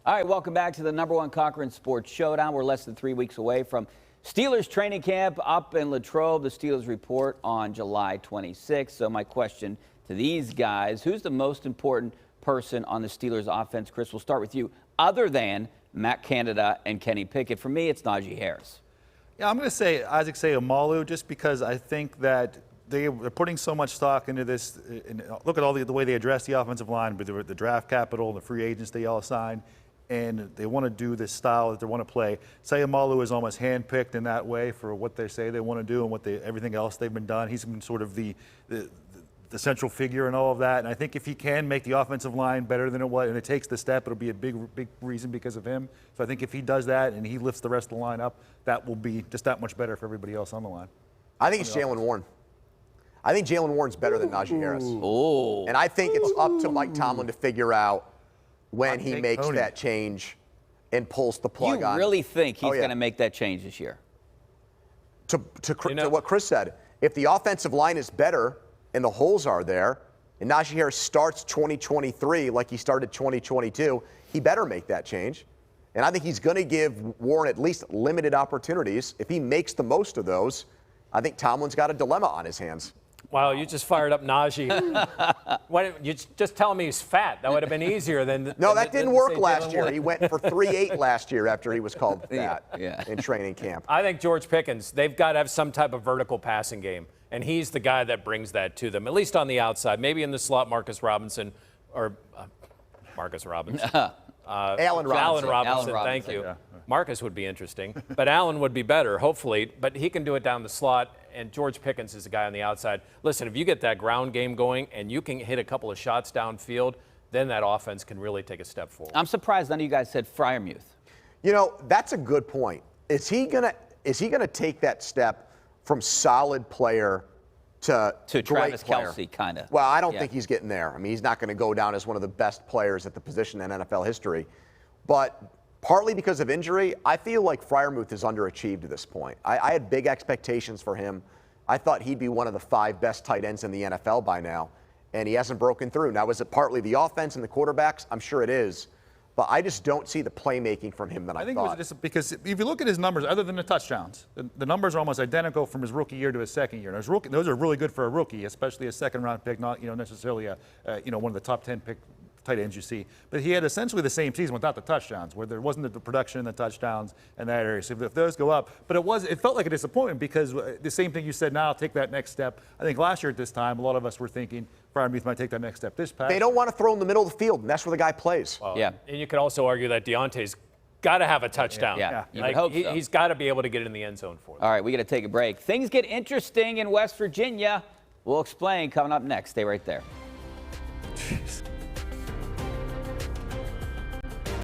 All right, welcome back to the #1 Cochran Sports Showdown. We're less than 3 weeks away from Steelers training camp up in Latrobe. The Steelers report on July 26th. So my question to these guys, who's the most important person on the Steelers offense? Chris, we'll start with you, other than Matt Canada and Kenny Pickett. For me, it's Najee Harris. Yeah, I'm going to say Isaac Seumalo, just because I think that they're putting so much stock into this. And look at all the way they address the offensive line, with the draft capital, the free agents they all signed, and they want to do this style that they want to play. Seumalo is almost handpicked in that way for what they say they want to do and what everything else they've been done. He's been sort of the central figure and all of that. And I think if he can make the offensive line better than it was, and it takes the step, it'll be a big reason because of him. So I think if he does that and he lifts the rest of the line up, that will be just that much better for everybody else on the line. I think it's Jaylen Warren. I think Jaylen Warren's better than Najee Harris. Oh. And I think it's up to Mike Tomlin to figure out when he makes that change and pulls the plug on. You really think he's going to make that change this year? To what Chris said, if the offensive line is better and the holes are there, and Najee Harris starts 2023 like he started 2022, he better make that change. And I think he's going to give Warren at least limited opportunities. If he makes the most of those, I think Tomlin's got a dilemma on his hands. Wow, you just fired up Najee. Why didn't you just tell me he's fat? That would have been easier than. No, that didn't work last year. He went for 3.8 last year after he was called fat in training camp. I think George Pickens, they've got to have some type of vertical passing game, and he's the guy that brings that to them, at least on the outside. Maybe in the slot, Marcus Robinson, or Marcus Robinson. Allen Robinson. Thank you. Yeah. Marcus would be interesting, but Allen would be better, hopefully. But he can do it down the slot, and George Pickens is the guy on the outside. Listen, if you get that ground game going and you can hit a couple of shots downfield, then that offense can really take a step forward. I'm surprised none of you guys said Freiermuth. You know, that's a good point. Is he gonna take that step from solid player to Travis player? Kelce, kind of? Well, I don't think he's getting there. I mean, he's not going to go down as one of the best players at the position in NFL history. But partly because of injury, I feel like Freiermuth has underachieved at this point. I had big expectations for him. I thought he'd be one of the 5 best tight ends in the NFL by now, and he hasn't broken through. Now, is it partly the offense and the quarterbacks? I'm sure it is. But I just don't see the playmaking from him that I thought. I think it was just because if you look at his numbers, other than the touchdowns, the numbers are almost identical from his rookie year to his second year. Those are really good for a rookie, especially a second-round pick, not necessarily one of the top 10 pick tight ends you see. But he had essentially the same season without the touchdowns, where there wasn't the production in the touchdowns in that area. So if those go up, but it felt like a disappointment because the same thing you said, now take that next step. I think last year at this time, a lot of us were thinking Freiermuth might take that next step. This pass, they don't want to throw in the middle of the field, and that's where the guy plays. Well, yeah, and you could also argue that Deontay's got to have a touchdown. Yeah. You would hope so. He's got to be able to get in the end zone for them. All right, we got to take a break. Things get interesting in West Virginia. We'll explain coming up next. Stay right there.